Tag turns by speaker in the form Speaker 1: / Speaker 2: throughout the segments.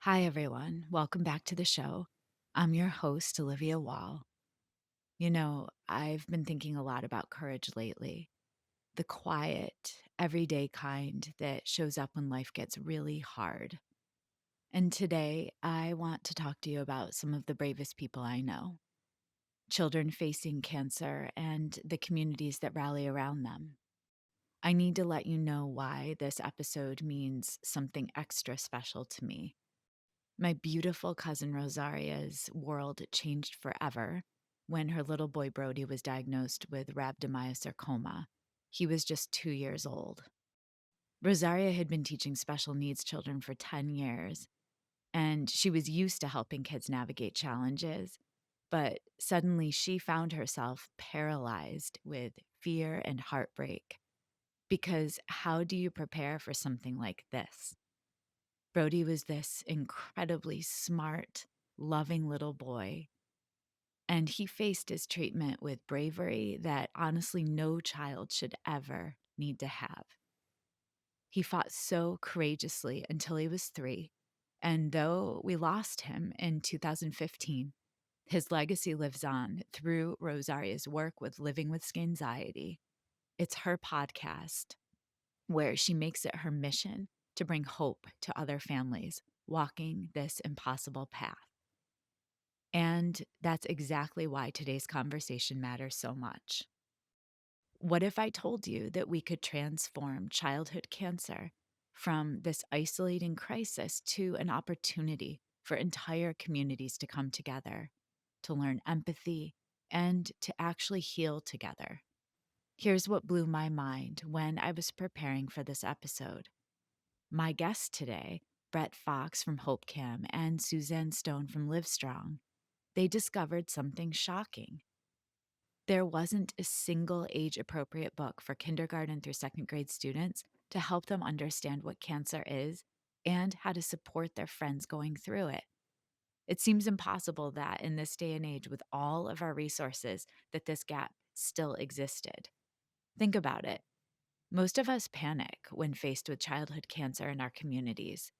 Speaker 1: Hi, everyone. Welcome back to the show. I'm your host, Olivia Wall. I've been thinking a lot about courage lately, the quiet, everyday kind that shows up when life gets really hard. And today, I want to talk to you about some of the bravest people I know, children facing cancer and the communities that rally around them. I need to let you know why this episode means something extra special to me. My beautiful cousin Rosaria's world changed forever when her little boy Brody was diagnosed with rhabdomyosarcoma. He was just 2 years old. Rosaria had been teaching special needs children for 10 years, and she was used to helping kids navigate challenges. But suddenly she found herself paralyzed with fear and heartbreak. Because how do you prepare for something like this? Brody was this incredibly smart, loving little boy, and he faced his treatment with bravery that honestly no child should ever need to have. He fought so courageously until he was 3, and though we lost him in 2015, his legacy lives on through Rosaria's work with Living with Anxiety. It's her podcast where she makes it her mission to bring hope to other families walking this impossible path. And that's exactly why today's conversation matters so much. What if I told you that we could transform childhood cancer from this isolating crisis to an opportunity for entire communities to come together, to learn empathy, and to actually heal together? Here's what blew my mind when I was preparing for this episode. My guests today, Brett Fox from HopeCam and Suzanne Stone from Livestrong, they discovered something shocking. There wasn't a single age-appropriate book for kindergarten through second grade students to help them understand what cancer is and how to support their friends going through it. It seems impossible that in this day and age, with all of our resources, that this gap still existed. Think about it. Most of us panic when faced with childhood cancer in our communities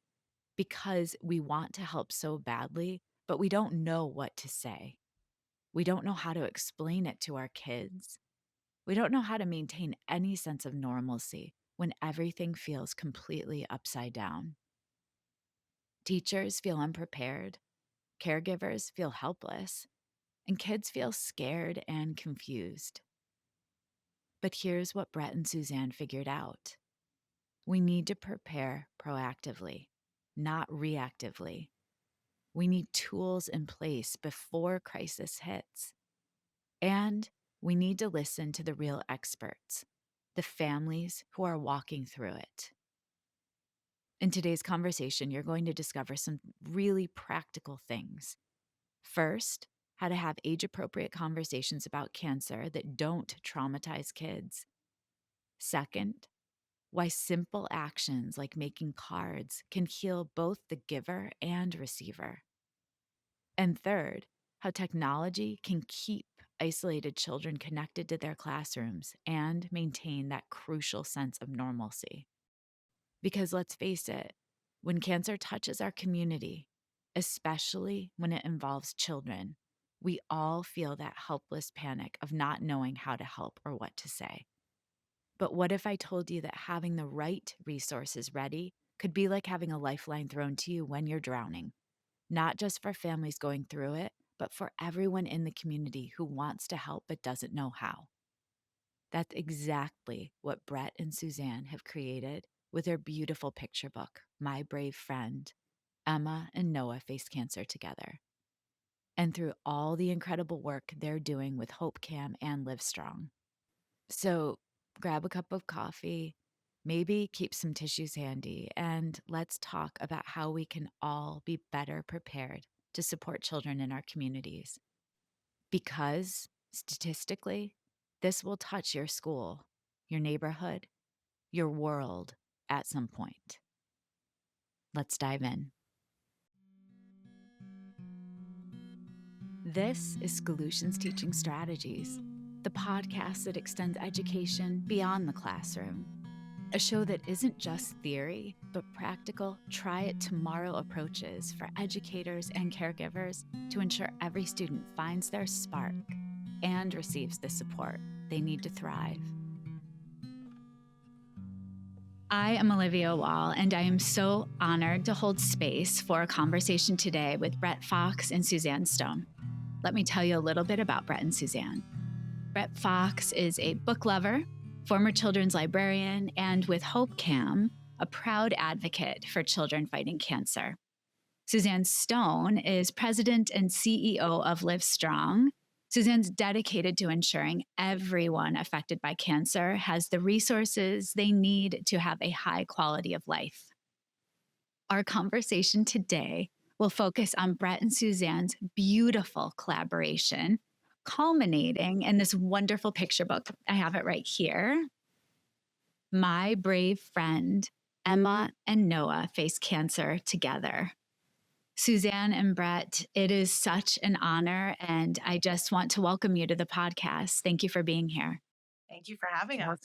Speaker 1: because we want to help so badly, but we don't know what to say. We don't know how to explain it to our kids. We don't know how to maintain any sense of normalcy when everything feels completely upside down. Teachers feel unprepared, caregivers feel helpless, and kids feel scared and confused. But here's what Brett and Suzanne figured out. We need to prepare proactively, not reactively. We need tools in place before crisis hits. And we need to listen to the real experts, the families who are walking through it. In today's conversation, you're going to discover some really practical things. First, how to have age-appropriate conversations about cancer that don't traumatize kids. Second, why simple actions like making cards can heal both the giver and receiver. And third, how technology can keep isolated children connected to their classrooms and maintain that crucial sense of normalcy. Because let's face it, when cancer touches our community, especially when it involves children, we all feel that helpless panic of not knowing how to help or what to say. But what if I told you that having the right resources ready could be like having a lifeline thrown to you when you're drowning? Not just for families going through it, but for everyone in the community who wants to help but doesn't know how. That's exactly what Brett and Suzanne have created with their beautiful picture book, My Brave Friend. Emma and Noah Face Cancer Together. And through all the incredible work they're doing with HopeCam and Livestrong. So grab a cup of coffee, maybe keep some tissues handy, and let's talk about how we can all be better prepared to support children in our communities. Because statistically, this will touch your school, your neighborhood, your world at some point. Let's dive in. This is Solutions Teaching Strategies, the podcast that extends education beyond the classroom. a show that isn't just theory, but practical, try it tomorrow approaches for educators and caregivers to ensure every student finds their spark and receives the support they need to thrive. I am Olivia Wall, and I am so honored to hold space for a conversation today with Brett Fox and Suzanne Stone. Let me tell you a little bit about Brett and Suzanne. Brett Fox is a book lover, former children's librarian, and with HopeCam, a proud advocate for children fighting cancer. Suzanne Stone is president and CEO of Livestrong. Suzanne's dedicated to ensuring everyone affected by cancer has the resources they need to have a high quality of life. Our conversation today will focus on Brett and Suzanne's beautiful collaboration, culminating in this wonderful picture book. I have it right here. My Brave Friend, Emma and Noah Face Cancer Together. Suzanne and Brett, it is such an honor, and I just want to welcome you to the podcast. Thank you for being here.
Speaker 2: Thank you for having
Speaker 3: Well,
Speaker 2: us.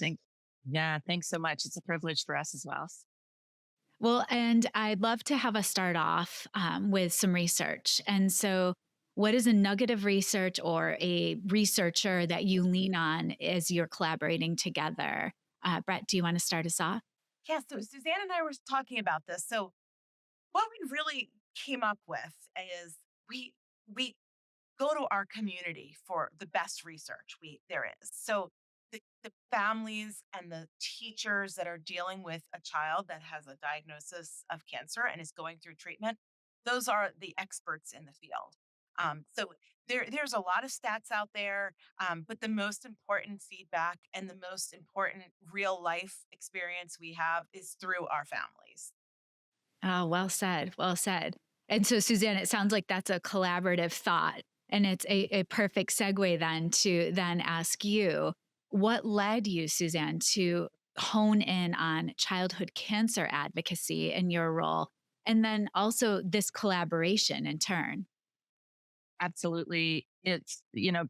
Speaker 3: yeah, thanks so much. It's a privilege for us as well.
Speaker 1: Well, and I'd love to have us start off with some research. And so, what is a nugget of research or a researcher that you lean on as you're collaborating together? Brett, do you want to start us off?
Speaker 2: Yeah, so Suzanne and I were talking about this. So what we really came up with is we go to our community for the best research there is. So the families and the teachers that are dealing with a child that has a diagnosis of cancer and is going through treatment, those are the experts in the field. So there's a lot of stats out there, but the most important feedback and the most important real life experience we have is through our families.
Speaker 1: Oh, well said. Well said. And so, Suzanne, it sounds like that's a collaborative thought. And it's a perfect segue then to then ask you what led you, Suzanne, to hone in on childhood cancer advocacy in your role? And then also this collaboration in turn.
Speaker 3: Absolutely.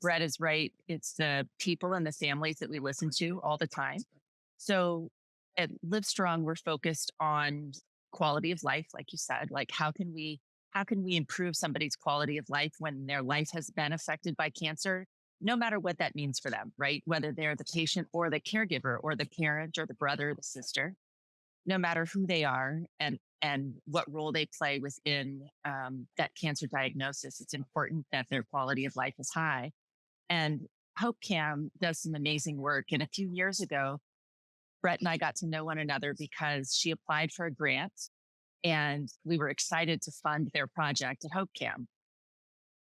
Speaker 3: Brett is right. It's the people and the families that we listen to all the time. So at Livestrong, we're focused on quality of life, like you said. Like how can we improve somebody's quality of life when their life has been affected by cancer, no matter what that means for them, right? Whether they're the patient or the caregiver or the parent or the brother or the sister, no matter who they are and what role they play within that cancer diagnosis, it's important that their quality of life is high. And HopeCam does some amazing work. And a few years ago, Brett and I got to know one another because she applied for a grant and we were excited to fund their project at HopeCam.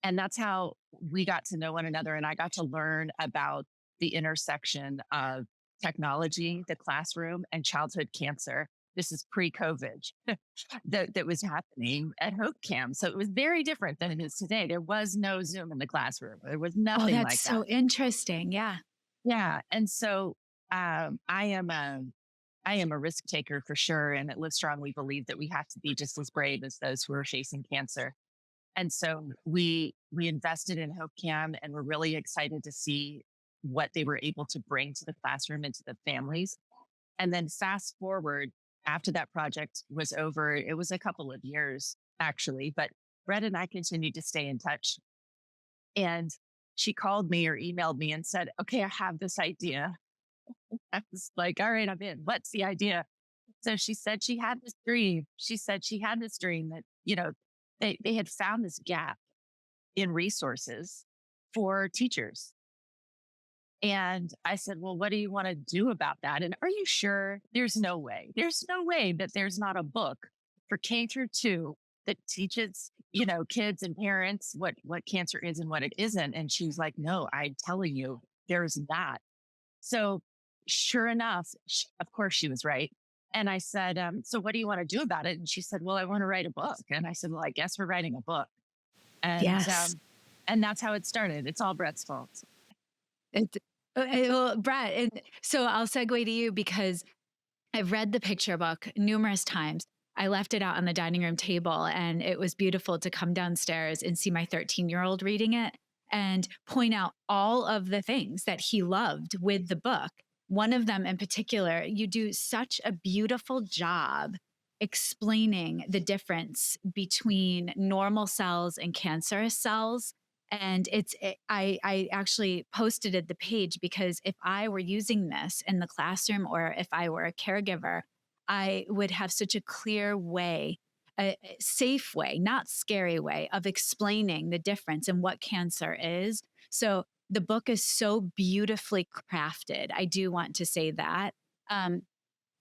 Speaker 3: And that's how we got to know one another. And I got to learn about the intersection of technology, the classroom, and childhood cancer. This is pre-COVID that was happening at HopeCam. So it was very different than it is today. There was no Zoom in the classroom. There was
Speaker 1: Oh,
Speaker 3: nothing
Speaker 1: that's
Speaker 3: like that.
Speaker 1: so interesting. Yeah.
Speaker 3: Yeah. And so I am a risk taker for sure. And at Livestrong, we believe that we have to be just as brave as those who are facing cancer. And so we invested in HopeCam and we're really excited to see what they were able to bring to the classroom and to the families. And then fast forward after that project was over, it was a couple of years actually, but Brett and I continued to stay in touch. And she called me or emailed me and said, okay, I have this idea. I was like, all right, I'm in. What's the idea? So she said she had this dream. She said she had this dream that, they had found this gap in resources for teachers. And I said, well, what do you want to do about that? And are you sure? There's no way that there's not a book for K through 2 that teaches, kids and parents what cancer is and what it isn't. And she's like, no, I'm telling you, there's not. So sure enough, of course she was right. And I said, so what do you want to do about it? And she said, well, I want to write a book. And I said, well, I guess we're writing a book. And
Speaker 1: Yes.
Speaker 3: and that's how it started. It's all Brett's fault.
Speaker 1: It, well, Brett, and so I'll segue to you because I've read the picture book numerous times. I left it out on the dining room table, and it was beautiful to come downstairs and see my 13-year-old reading it and point out all of the things that he loved with the book. one of them in particular, you do such a beautiful job explaining the difference between normal cells and cancerous cells. And I actually posted it the page because if I were using this in the classroom or if I were a caregiver, I would have such a clear way, a safe way, not scary way of explaining the difference and what cancer is. So the book is so beautifully crafted. I do want to say that. Um,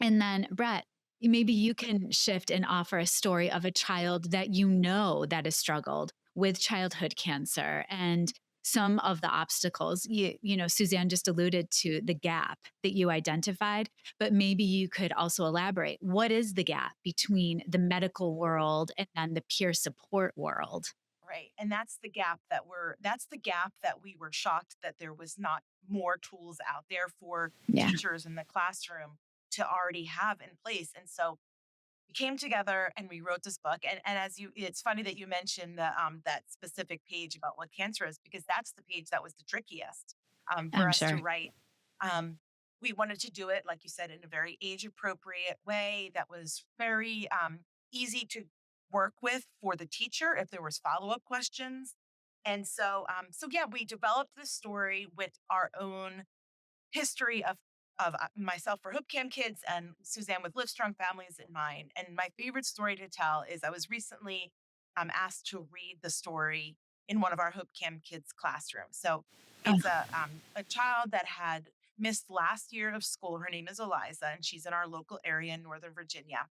Speaker 1: and then, Brett, maybe you can shift and offer a story of a child that you know that has struggled with childhood cancer and some of the obstacles. Suzanne just alluded to the gap that you identified, but maybe you could also elaborate. What is the gap between the medical world and then the peer support world?
Speaker 2: Right. And that's the gap that we were shocked that there was not more tools out there for
Speaker 1: Yeah,
Speaker 2: teachers in the classroom to already have in place. And so we came together and we wrote this book. And as you it's funny that you mentioned that specific page about what cancer is, because that's the page that was the trickiest for
Speaker 1: I'm
Speaker 2: us to
Speaker 1: sure.
Speaker 2: write. We wanted to do it, like you said, in a very age appropriate way that was very easy to work with for the teacher if there was follow-up questions. And so yeah, we developed this story with our own history of myself for Hoop Cam Kids and Suzanne with Livestrong Families in mind. And my favorite story to tell is I was recently asked to read the story in one of our Hoop Cam Kids classrooms. So
Speaker 1: Oh,
Speaker 2: it's a child that had missed last year of school. Her name is Eliza, and she's in our local area in Northern Virginia.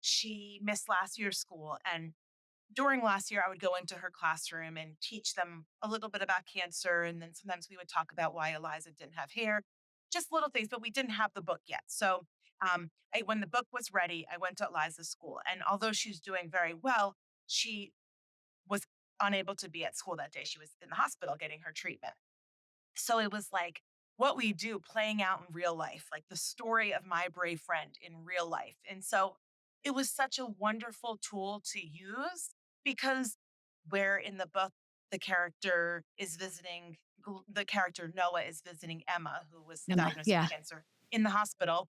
Speaker 2: She missed last year's school, and during last year, I would go into her classroom and teach them a little bit about cancer. And then sometimes we would talk about why Eliza didn't have hair, just little things, but we didn't have the book yet. So when the book was ready, I went to Eliza's school. And although she's doing very well, she was unable to be at school that day. She was in the hospital getting her treatment. So it was like what we do playing out in real life, like the story of my brave friend in real life. And so it was such a wonderful tool to use because where in the book the character is visiting the character Noah is visiting Emma, who was
Speaker 1: Emma.
Speaker 2: diagnosed with
Speaker 1: Yeah.
Speaker 2: cancer in the hospital.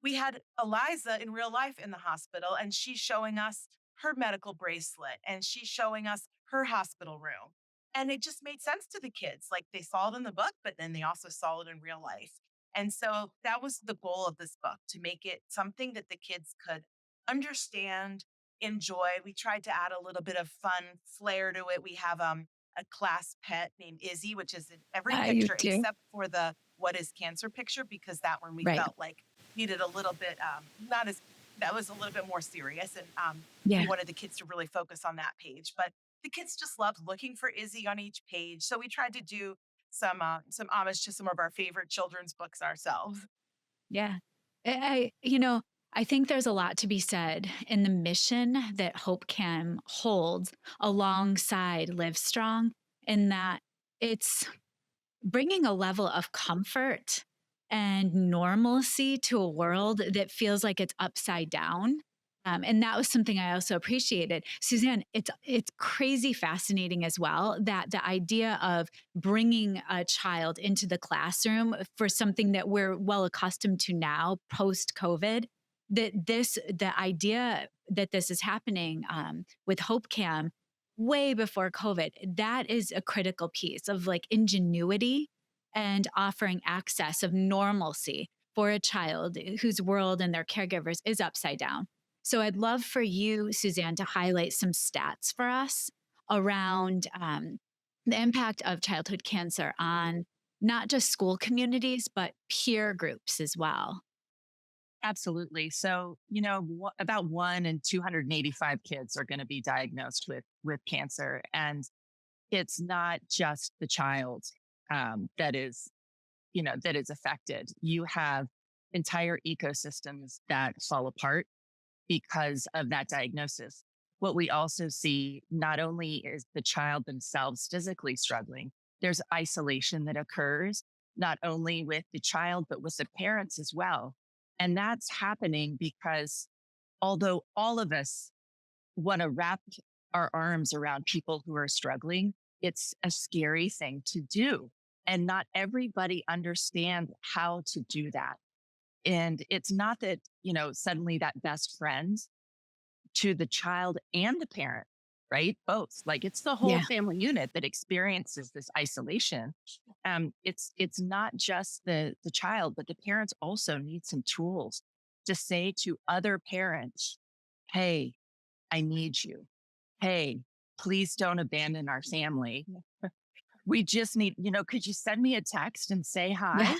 Speaker 2: We had Eliza in real life in the hospital, and she's showing us her medical bracelet and she's showing us her hospital room. And it just made sense to the kids. Like they saw it in the book, but then they also saw it in real life. And so that was the goal of this book, to make it something that the kids could understand, enjoy. We tried to add a little bit of fun flair to it. We have a class pet named Izzy, which is in every
Speaker 1: You
Speaker 2: picture
Speaker 1: do.
Speaker 2: except for the what is cancer picture, because that one we
Speaker 1: Right.
Speaker 2: felt like needed a little bit not as that was a little bit more serious, and we
Speaker 1: Yeah.
Speaker 2: wanted the kids to really focus on that page. But the kids just loved looking for Izzy on each page, so we tried to do some homage to some of our favorite children's books ourselves.
Speaker 1: Yeah. I think there's a lot to be said in the mission that Hope Cam holds alongside Live Strong, in that it's bringing a level of comfort and normalcy to a world that feels like it's upside down. And that was something I also appreciated. Suzanne, it's crazy fascinating as well that the idea of bringing a child into the classroom for something that we're well accustomed to now post COVID, the idea that this is happening with Hope Cam way before COVID, that is a critical piece of like ingenuity and offering access of normalcy for a child whose world and their caregivers is upside down. So I'd love for you, Suzanne, to highlight some stats for us around the impact of childhood cancer on not just school communities, but peer groups as well.
Speaker 3: Absolutely. So, about 1 in 285 kids are going to be diagnosed with cancer, and it's not just the child that is affected. You have entire ecosystems that fall apart because of that diagnosis. What we also see not only is the child themselves physically struggling, there's isolation that occurs not only with the child, but with the parents as well. And that's happening because although all of us want to wrap our arms around people who are struggling, it's a scary thing to do. And not everybody understands how to do that. And it's not that, suddenly that best friend to the child and the parent, right? Both. Like it's the whole
Speaker 1: Yeah.
Speaker 3: family unit that experiences this isolation. It's not just the child, but the parents also need some tools to say to other parents, "Hey, I need you. Hey, please don't abandon our family. We just need, could you send me a text and say
Speaker 1: Yeah.
Speaker 3: hi?"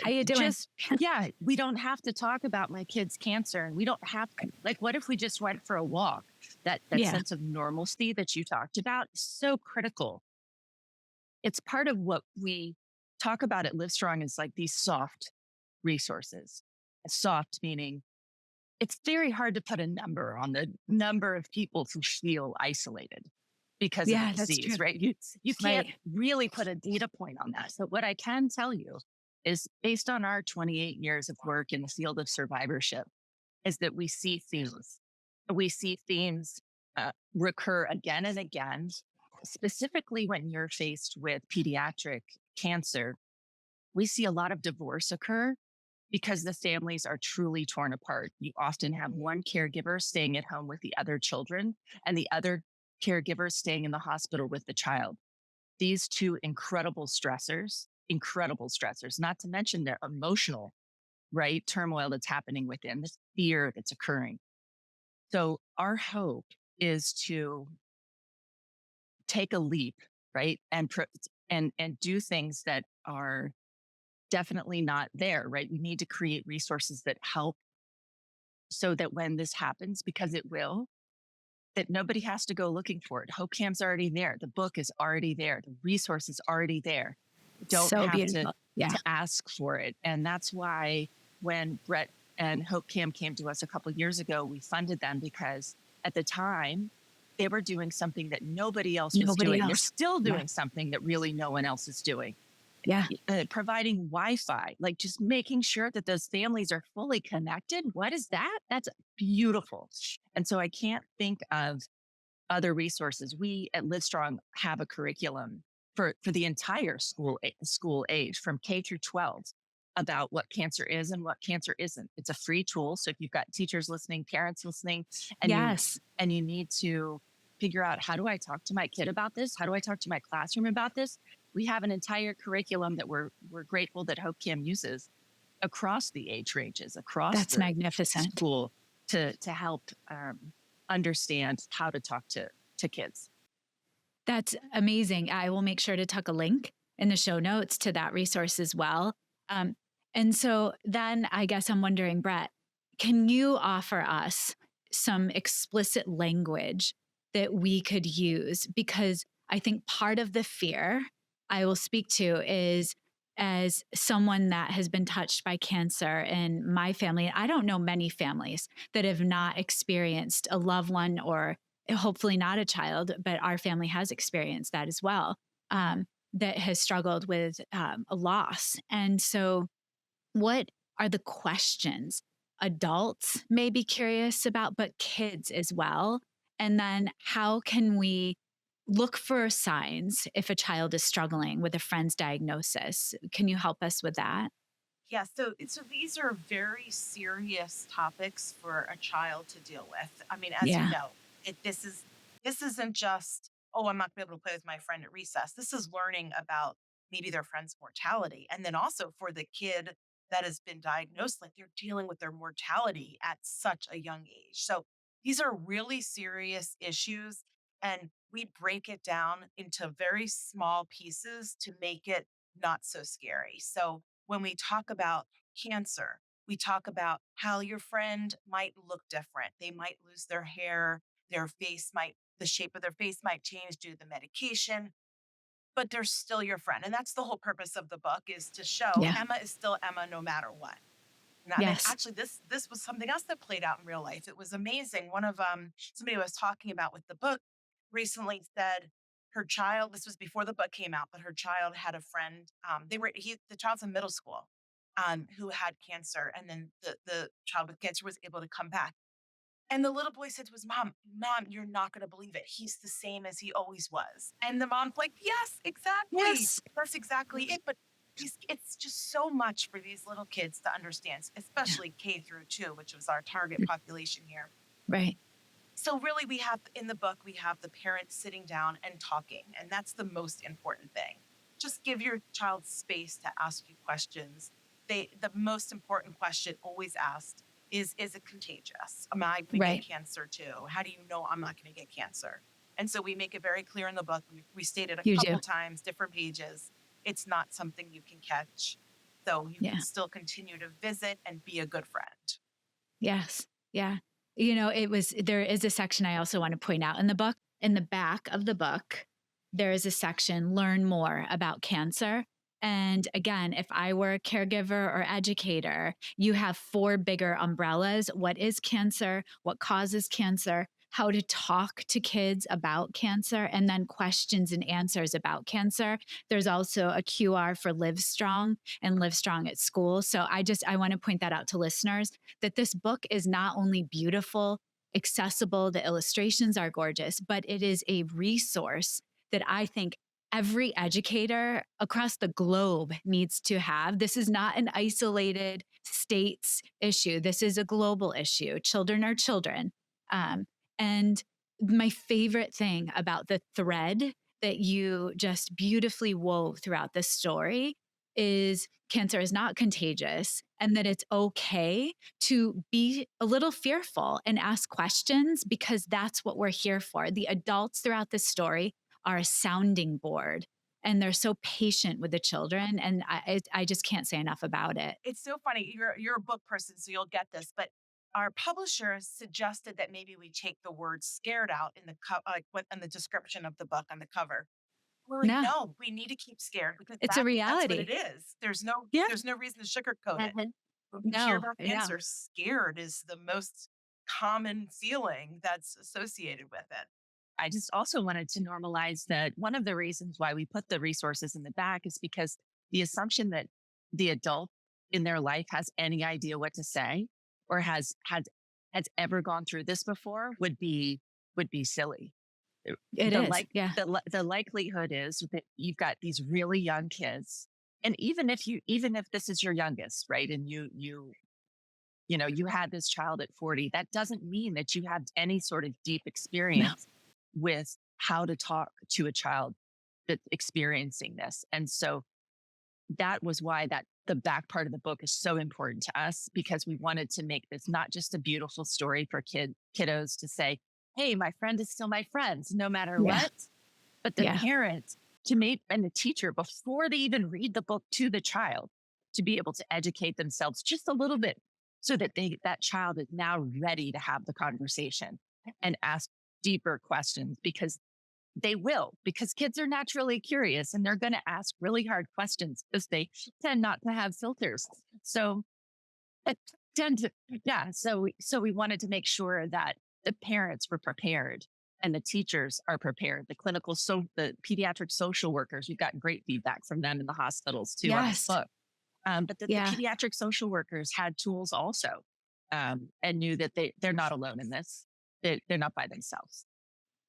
Speaker 1: How you doing?
Speaker 3: Just, yeah, we don't have to talk about my kid's cancer, and we don't have like, what if we just went for a walk? That
Speaker 1: Yeah.
Speaker 3: sense of normalcy that you talked about is so critical. It's part of what we talk about at Livestrong is like these soft resources. Soft meaning it's very hard to put a number on the number of people who feel isolated because of the
Speaker 1: Yeah, that's
Speaker 3: disease,
Speaker 1: true.
Speaker 3: right? You can't
Speaker 1: Right.
Speaker 3: really put a data point on that. So what I can tell you is based on our 28 years of work in the field of survivorship, is that we see themes. We see themes recur again and again, specifically when you're faced with pediatric cancer. We see a lot of divorce occur because the families are truly torn apart. You often have one caregiver staying at home with the other children and the other caregiver staying in the hospital with the child. These two incredible stressors, not to mention their emotional, right? Turmoil that's happening within, this fear that's occurring. So, our hope is to take a leap, right? And do things that are definitely not there, right? We need to create resources that help so that when this happens, because it will, that nobody has to go looking for it. Hope Camp's already there. The book is already there. The resource is already there. Don't
Speaker 1: So
Speaker 3: have to
Speaker 1: beautiful. Yeah.
Speaker 3: to ask for it. And that's why when Brett and Hope Camp came to us a couple of years ago, we funded them because at the time they were doing something that nobody else was
Speaker 1: Nobody
Speaker 3: doing. They're
Speaker 1: else.
Speaker 3: still
Speaker 1: Yeah.
Speaker 3: doing something that really no one else is doing,
Speaker 1: Yeah.
Speaker 3: providing Wi-Fi, like just making sure that those families are fully connected. What is that? That's beautiful. And so I can't think of other resources. We at Livestrong have a curriculum for the entire school age from K through 12 about what cancer is and what cancer isn't. It's a free tool. So if you've got teachers listening, parents listening, and
Speaker 1: Yes.
Speaker 3: you need to figure out, how do I talk to my kid about this? How do I talk to my classroom about this? We have an entire curriculum that we're grateful that Hope Cam uses across the age ranges, across
Speaker 1: That's
Speaker 3: the
Speaker 1: magnificent.
Speaker 3: school to help understand how to talk to kids.
Speaker 1: That's amazing. I will make sure to tuck a link in the show notes to that resource as well. Um, and so then I guess I'm wondering, Brett, can you offer us some explicit language that we could use? Because I think part of the fear I will speak to is as someone that has been touched by cancer in my family, I don't know many families that have not experienced a loved one or hopefully not a child, but our family has experienced that as well, that has struggled with a loss. And so, what are the questions adults may be curious about, but kids as well? And then, how can we look for signs if a child is struggling with a friend's diagnosis? Can you help us with that?
Speaker 2: Yeah, so these are very serious topics for a child to deal with. I mean, as you
Speaker 1: Yeah.
Speaker 2: know, this isn't just, oh, I'm not gonna be able to play with my friend at recess. This is learning about maybe their friend's mortality. And then also for the kid that has been diagnosed, like they're dealing with their mortality at such a young age. So these are really serious issues. And we break it down into very small pieces to make it not so scary. So when we talk about cancer, we talk about how your friend might look different. They might lose their hair, the shape of their face might change due to the medication, but they're still your friend. And that's the whole purpose of the book is to show
Speaker 1: Yeah.
Speaker 2: Emma is still Emma no matter what. And then
Speaker 1: Yes.
Speaker 2: actually this was something else that played out in real life. It was amazing. One of somebody I was talking about with the book recently said her child, this was before the book came out, but her child had a friend. The child's in middle school, who had cancer, and then the child with cancer was able to come back. And the little boy said to his mom, "Mom, you're not going to believe it. He's the same as he always was." And the mom's like, "Yes, exactly.
Speaker 1: Yes.
Speaker 2: That's exactly it." But it's just so much for these little kids to understand,
Speaker 1: Yeah.
Speaker 2: especially K through 2, which was our target population here.
Speaker 1: Right.
Speaker 2: So really we have in the book we have the parents sitting down and talking, and that's the most important thing. Just give your child space to ask you questions. The most important question always asked is it contagious? Am I going to get
Speaker 1: Right.
Speaker 2: cancer too? How do you know I'm not going to get cancer? And so we make it very clear in the book. We state it a
Speaker 1: You do.
Speaker 2: couple times, different pages. It's not something you can catch. So you can
Speaker 1: Yeah.
Speaker 2: still continue to visit and be a good friend.
Speaker 1: Yes. Yeah. There is a section I also want to point out in the book. In the back of the book, there is a section, learn more about cancer. And again, if I were a caregiver or educator, you have four bigger umbrellas. What is cancer? What causes cancer? How to talk to kids about cancer, and then questions and answers about cancer. There's also a QR for Live Strong and Live Strong at School. So I want to point that out to listeners that this book is not only beautiful, accessible, the illustrations are gorgeous, but it is a resource that I think every educator across the globe needs to have. This is not an isolated states issue. This is a global issue. Children are children. Um, and my favorite thing about the thread that you just beautifully wove throughout this story is cancer is not contagious and that it's okay to be a little fearful and ask questions because that's what we're here for. The adults throughout the story are a sounding board and they're so patient with the children. And I just can't say enough about it.
Speaker 2: It's so funny. You're a book person, so you'll get this. But our publisher suggested that maybe we take the word "scared" out in the like what in the description of the book on the cover. We're like,
Speaker 1: No,
Speaker 2: no, we need to keep scared because
Speaker 1: it's a
Speaker 2: that's what it
Speaker 1: reality.
Speaker 2: is.
Speaker 1: Yeah.
Speaker 2: There's no reason to sugarcoat it.
Speaker 3: Mhm.
Speaker 2: When we hear
Speaker 1: No,
Speaker 2: about
Speaker 1: yeah.
Speaker 2: cancer, scared is the most common feeling that's associated with it.
Speaker 3: I just also wanted to normalize that one of the reasons why we put the resources in the back is because the assumption that the adult in their life has any idea what to say or has ever gone through this before would be silly.
Speaker 1: It
Speaker 3: The
Speaker 1: is.
Speaker 3: like
Speaker 1: Yeah.
Speaker 3: the likelihood is that you've got these really young kids, and even if this is your youngest, right, and you had this child at 40, that doesn't mean that you have any sort of deep
Speaker 1: No.
Speaker 3: experience with how to talk to a child that's experiencing this. And so that was why that the back part of the book is so important to us, because we wanted to make this not just a beautiful story for kiddos to say, hey, my friend is still my friend no matter
Speaker 1: Yeah.
Speaker 3: what, but the
Speaker 1: Yeah.
Speaker 3: parent to make and the teacher, before they even read the book to the child, to be able to educate themselves just a little bit so that that child is now ready to have the conversation and ask deeper questions, because kids are naturally curious and they're going to ask really hard questions because they tend not to have filters. So it tend to, yeah. So we wanted to make sure that the parents were prepared and the teachers are prepared. The pediatric social workers, we've gotten great feedback from them in the hospitals too on this
Speaker 1: Yes.
Speaker 3: book. But that the
Speaker 1: Yeah.
Speaker 3: pediatric social workers had tools also, and knew that they're not alone in this. They're not by themselves.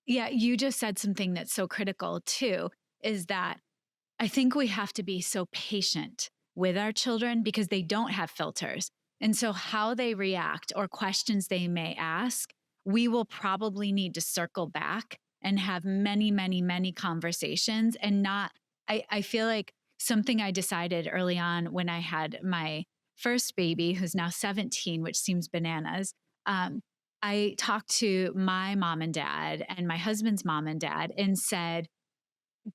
Speaker 1: Yeah. You just said something that's so critical too, is that I think we have to be so patient with our children because they don't have filters. And so, how they react or questions they may ask, we will probably need to circle back and have many, many, many conversations and not. I feel like something I decided early on when I had my first baby, who's now 17, which seems bananas. I talked to my mom and dad and my husband's mom and dad and said,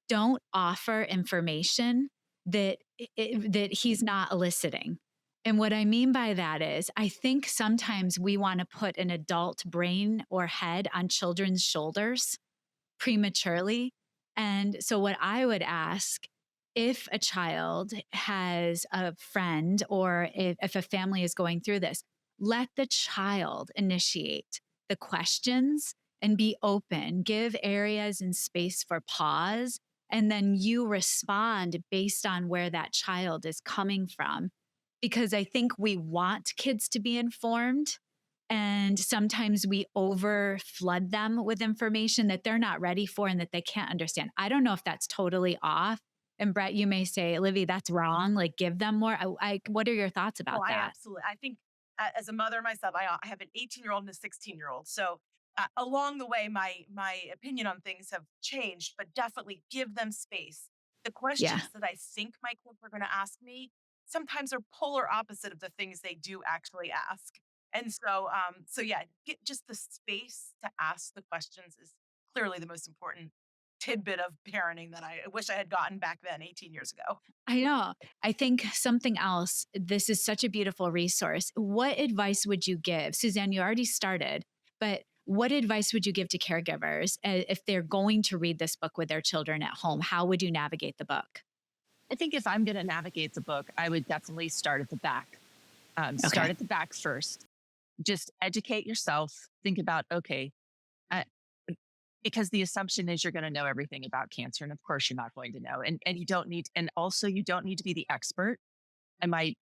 Speaker 1: don't offer information that he's not eliciting. And what I mean by that is, I think sometimes we want to put an adult brain or head on children's shoulders prematurely. And so, what I would ask if a child has a friend or if a family is going through this, let the child initiate the questions and be open, give areas and space for pause. And then you respond based on where that child is coming from. Because I think we want kids to be informed And sometimes we over flood them with information that they're not ready for and that they can't understand. I don't know if that's totally off. And Brett, you may say, Livy, that's wrong. Like, give them more. What are your thoughts
Speaker 2: Oh,
Speaker 1: about
Speaker 2: I
Speaker 1: that?
Speaker 2: absolutely. I think as a mother myself, I have an 18-year-old and a 16-year-old. So along the way, my opinion on things have changed, but definitely give them space. The
Speaker 1: Yeah.
Speaker 2: questions that I think my kids are going to ask me sometimes are polar opposite of the things they do actually ask. And so yeah, get just the space to ask the questions is clearly the most important tidbit of parenting that I wish I had gotten back then 18 years ago.
Speaker 1: I know. I think something else, this is such a beautiful resource. What advice would you give? Suzanne, you already started, but what advice would you give to caregivers if they're going to read this book with their children at home? How would you navigate the book?
Speaker 3: I think if I'm going to navigate the book, I would definitely start at the back.
Speaker 1: Okay.
Speaker 3: Start at the back first. Just educate yourself. Think about, okay, I, because the assumption is you're going to know everything about cancer. And of course you're not going to know. And you don't need, and also you don't need to be the expert. I might,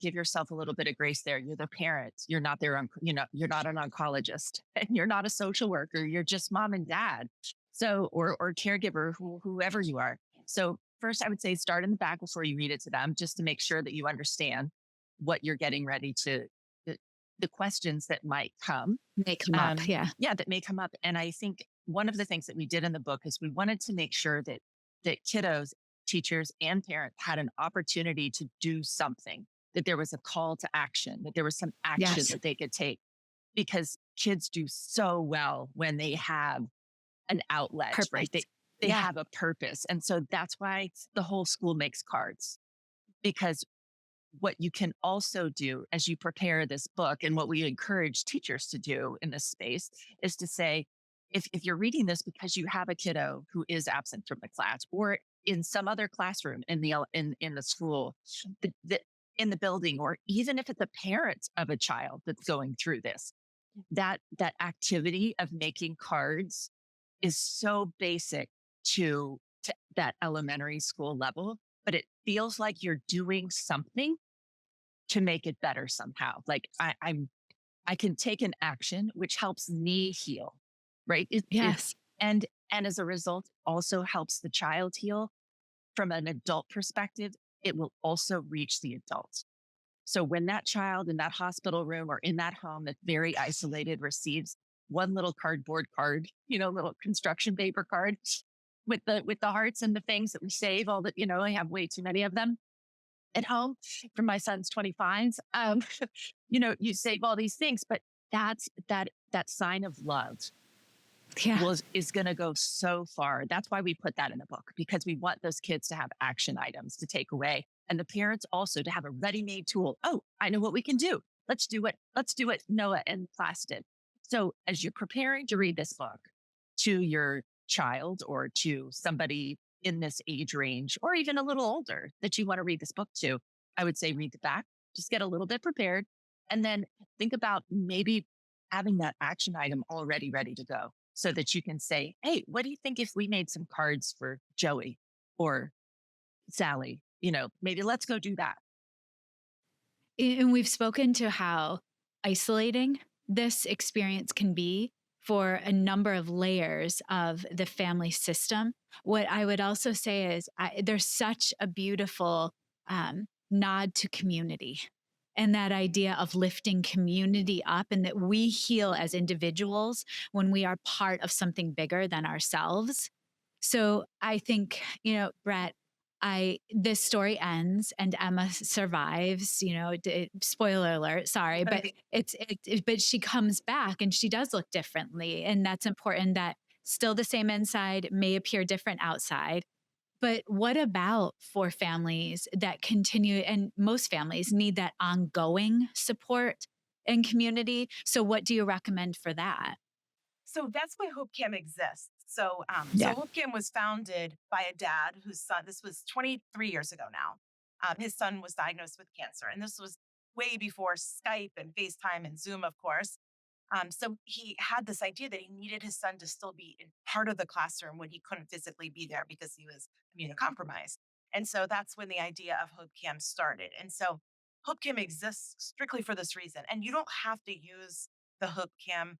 Speaker 3: give yourself a little bit of grace there. You're the parent. You're not their, you're not an oncologist and you're not a social worker. You're just mom and dad. So, or caregiver, whoever you are. So first I would say start in the back before you read it to them, just to make sure that you understand what you're getting ready to, the, the questions that might come.
Speaker 1: Make them up. Yeah.
Speaker 3: Yeah, that may come up. And I think one of the things that we did in the book is we wanted to make sure that kiddos, teachers, and parents had an opportunity to do something, that there was a call to action, that there was some action
Speaker 1: Yes.
Speaker 3: that they could take, because kids do so well when they have an outlet, right? They
Speaker 1: Perfect.
Speaker 3: they
Speaker 1: Yeah.
Speaker 3: have a purpose. And so that's why the whole school makes cards, because what you can also do as you prepare this book, and what we encourage teachers to do in this space, is to say, if you're reading this because you have a kiddo who is absent from the class or in some other classroom in in the school, the in the building, or even if it's a parent of a child that's going through this, that activity of making cards is so basic to that elementary school level, but it feels like you're doing something to make it better somehow. Like I can take an action which helps me heal, right?
Speaker 1: Yes.
Speaker 3: And as a result, also helps the child heal. From an adult perspective, it will also reach the adult. So when that child in that hospital room or in that home that's very isolated receives one little cardboard card, little construction paper card with the hearts and the things that we save, all that, I have way too many of them at home from my son's 25s. You save all these things, but that sign of love
Speaker 1: Yeah.
Speaker 3: is going to go so far. That's why we put that in the book, because we want those kids to have action items to take away, and the parents also to have a ready-made tool. Oh, I know what we can do. Let's do what Noah and class did. So as you're preparing to read this book to your child or to somebody in this age range, or even a little older that you want to read this book to, I would say read the back, just get a little bit prepared, and then think about maybe having that action item already ready to go, so that you can say, hey, what do you think if we made some cards for Joey or Sally? Maybe let's go do that.
Speaker 1: And we've spoken to how isolating this experience can be for a number of layers of the family system. What I would also say is there's such a beautiful nod to community and that idea of lifting community up, and that we heal as individuals when we are part of something bigger than ourselves. So I think, Brett, I this story ends and Emma survives, spoiler alert, sorry, but but she comes back and she does look differently, and that's important, that still the same inside may appear different outside. But what about for families that continue, and most families need that ongoing support and community. So what do you recommend for that?
Speaker 2: So that's why Hope Cam exists. So
Speaker 1: Yeah.
Speaker 2: Hope Cam was founded by a dad whose son, this was 23 years ago now. His son was diagnosed with cancer, and this was way before Skype and FaceTime and Zoom, of course. So he had this idea that he needed his son to still be in part of the classroom when he couldn't physically be there because he was immunocompromised. And so that's when the idea of Hope Cam started. And so HopeCam exists strictly for this reason. And you don't have to use the HopeCam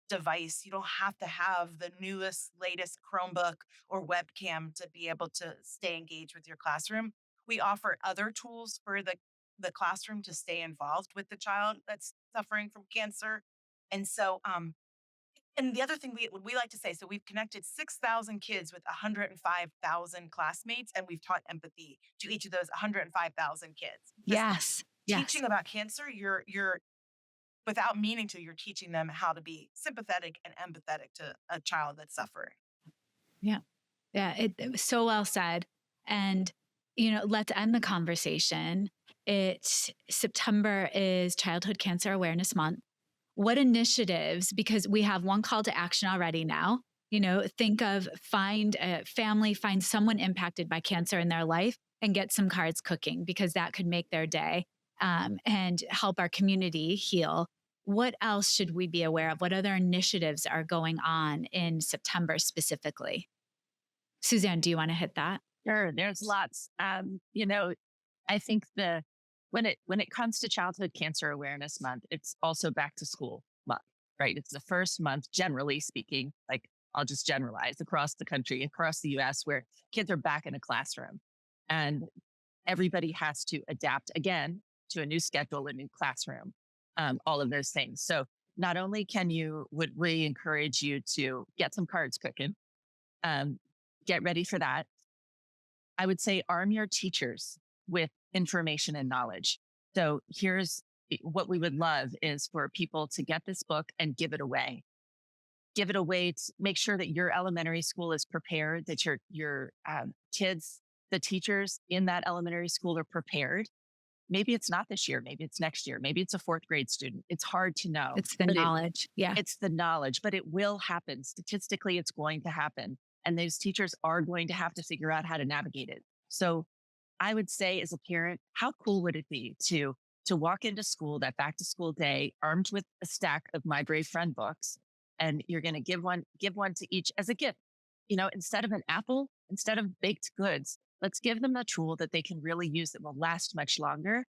Speaker 2: device. You don't have to have the newest, latest Chromebook or webcam to be able to stay engaged with your classroom. We offer other tools for the classroom to stay involved with the child that's suffering from cancer. And so, and the other thing we like to say, so we've connected 6,000 kids with 105,000 classmates, and we've taught empathy to each of those 105,000 kids. Because
Speaker 1: Yes. Yes.
Speaker 2: teaching about cancer, you're without meaning to, you're teaching them how to be sympathetic and empathetic to a child that's suffering.
Speaker 1: Yeah. Yeah. It was so well said. And, let's end the conversation. September is Childhood Cancer Awareness Month. What initiatives, because we have one call to action already now, think of find a family, find someone impacted by cancer in their life and get some cards cooking because that could make their day and help our community heal. What else should we be aware of? What other initiatives are going on in September specifically? Suzanne, do you want to hit that?
Speaker 3: Sure, there's lots. I think when it comes to Childhood Cancer Awareness Month, it's also back to school month, right? It's the first month, generally speaking, like I'll just generalize across the country, across the US, where kids are back in a classroom and everybody has to adapt again to a new schedule, a new classroom, all of those things. So not only would we encourage you to get some cards cooking, um, get ready for that. I would say arm your teachers with information and knowledge. So here's what we would love is for people to get this book and give it away. Give it away to make sure that your elementary school is prepared, that your kids, the teachers in that elementary school are prepared. Maybe it's not this year, maybe it's next year, maybe it's a fourth grade student. It's hard to know,
Speaker 1: It's the
Speaker 3: but
Speaker 1: knowledge. Yeah.
Speaker 3: it's the knowledge, but it will happen. Statistically, it's going to happen. And those teachers are going to have to figure out how to navigate it. So I would say as a parent, how cool would it be to walk into school that back to school day armed with a stack of My Brave Friend books and you're going to give one to each as a gift. Instead of an apple, instead of baked goods, let's give them a tool that they can really use that will last much longer.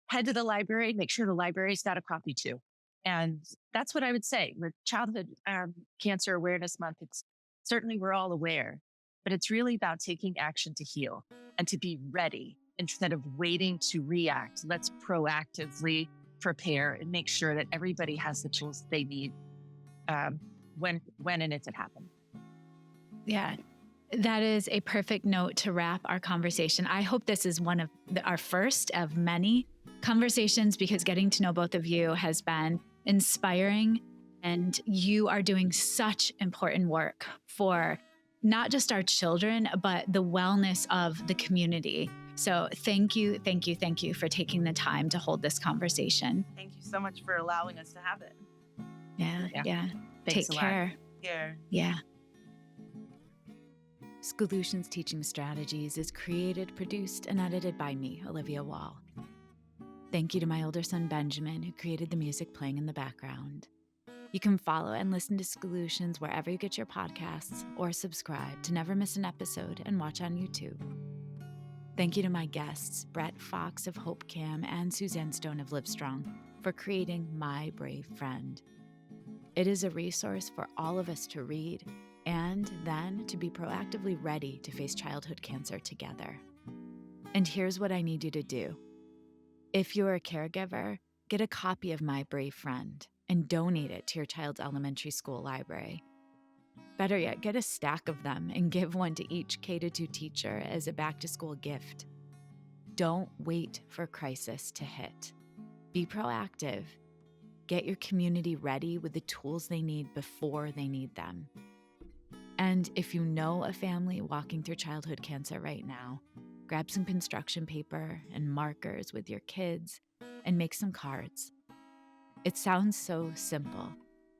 Speaker 3: Head to the library, make sure the library's got a copy too. And that's what I would say with Childhood Cancer Awareness Month. It's certainly we're all aware, but it's really about taking action to heal and to be ready instead of waiting to react. Let's proactively prepare and make sure that everybody has the tools they need when and if it happens.
Speaker 1: Yeah. That is a perfect note to wrap our conversation. I hope this is one of our first of many conversations because getting to know both of you has been inspiring and you are doing such important work for not just our children, but the wellness of the community. So thank you, thank you, thank you for taking the time to hold this conversation.
Speaker 2: Thank you so much for allowing us to have it
Speaker 1: Yeah.
Speaker 3: Thanks
Speaker 1: Take
Speaker 3: a lot.
Speaker 1: care.
Speaker 2: here.
Speaker 1: Yeah. Solutions Teaching Strategies is created, produced, and edited by me, Olivia Wall. Thank you to my older son, Benjamin, who created the music playing in the background. You can follow and listen to Solutions wherever you get your podcasts or subscribe to never miss an episode and watch on YouTube. Thank you to my guests, Brett Fox of HopeCam and Suzanne Stone of Livestrong, for creating My Brave Friend. It is a resource for all of us to read and then to be proactively ready to face childhood cancer together. And here's what I need you to do. If you're a caregiver, get a copy of My Brave Friend and donate it to your child's elementary school library. Better yet, get a stack of them and give one to each K-2 teacher as a back-to-school gift. Don't wait for crisis to hit. Be proactive. Get your community ready with the tools they need before they need them. And if you know a family walking through childhood cancer right now, grab some construction paper and markers with your kids and make some cards. It sounds so simple,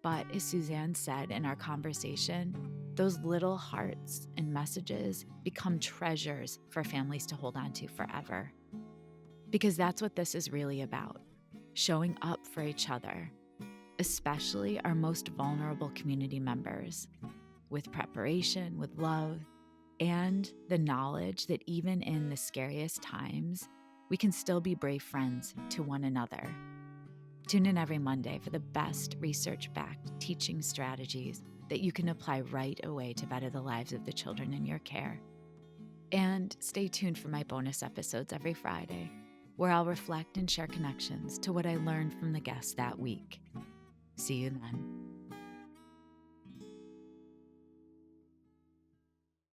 Speaker 1: but as Suzanne said in our conversation, those little hearts and messages become treasures for families to hold on to forever. Because that's what this is really about, showing up for each other, especially our most vulnerable community members, with preparation, with love, and the knowledge that even in the scariest times, we can still be brave friends to one another. Tune in every Monday for the best research-backed teaching strategies that you can apply right away to better the lives of the children in your care. And stay tuned for my bonus episodes every Friday, where I'll reflect and share connections to what I learned from the guests that week. See you then.